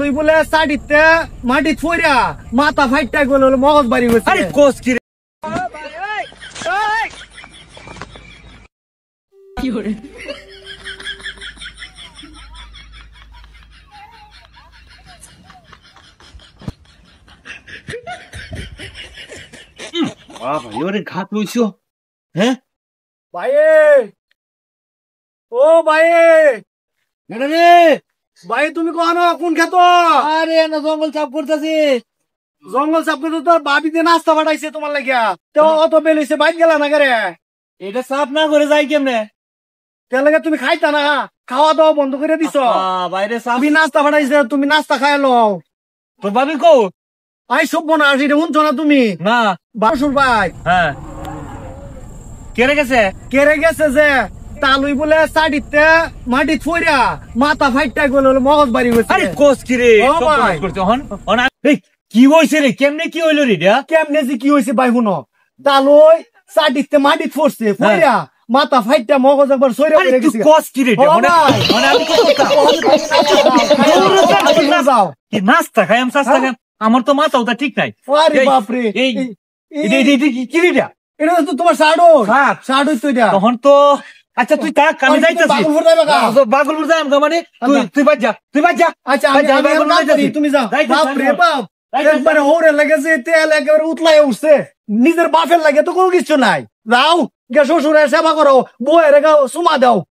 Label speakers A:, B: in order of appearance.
A: তালুই বলে চাটিতে মাটি ফইরা মাথা ফাইটটা গেল মগজ বাড়ি গেছে।
B: আরে কোস কি রে? বাবা ওরে ঘাত লইছো হ্যাঁ
A: ভাই ও ভাই
B: এটা রে
A: ভাই তুমি কখনো কোন খেত?
B: আরে না জঙ্গল চাপ করতেছি
A: জঙ্গল সাপ করে তো বাবিতে নাস্তা পাঠাইছে তোমার লাগিয়া, তো অত বেল হইছে বাইক গেলা না করে।
B: এটা সাফ না করে যাই কেমনে?
A: তার লাগে তুমি খাইতা না, খাওয়া দাওয়া বন্ধ করে দিছ।
B: বাইরে সাফ
A: তুমি নাস্তা পাঠাইছে, তুমি নাস্তা খাই লও।
B: তো ভাবি কও
A: আই সব না এটা শুনছো না তুমি?
B: না
A: বাসুর ভাই
B: হ্যাঁ কেড়ে গেছে
A: কেড়ে গেছে যে তালুই বলে চাটিতে মাটি ফইরা মাথা ফাইটটা গেল মগজ বাড়ি গেছে।
B: আরে কোস কি রে
A: ও ভাই।
B: করতে হন এই কি হইছে রে কেমনে কি হইলো রে এটা
A: কেমনে যে কি হয়েছে ভাই শুনো, তালুই চাটিতে মাটি ফরছে ফইরা মাথা ফাইটটা মগজ একবার সইরা
B: আরে
A: পড়ে
B: তুই
A: গেছে।
B: কোস কি রে এটা
A: ও
B: মানে
A: ভাই।
B: মানে আমি কত
A: যাও
B: কি নাস্তা খাই আমি সাস্তা খাই আমার তো মাথা ওটা ঠিক নাই
A: আরে
B: এই,
A: বাপরে
B: এই কি রে এটা
A: এটা তো তোমার শাড়ো
B: শার্ট।
A: শাড়ো তো এটা।
B: তখন তো আচ্ছা তুই থাক আমি যাইতাছি
A: বাগলপুর যাবে কা?
B: বাগলপুর যাই আমি মানে তুই বাদ যা তুই বাদ যা
A: আচ্ছা আমি
B: যাই,
A: আমি
B: বাগলপুর
A: এখন কাজ করি,
B: যাইতাছি।
A: তুমি যাও।
B: যাইতাছি,
A: বাপ রে
B: যাইতাছি।
A: বাপ,
B: যাইতাছি।
A: একবারে হৌরে লেগেছে, তেল একেবারে উতলায় উঠছে। নিজের বাপের লাগে তো কোনো কিছু নাই। যাও গে শ্বশুরের সেবা করো, বউয়ের সুমা দাও।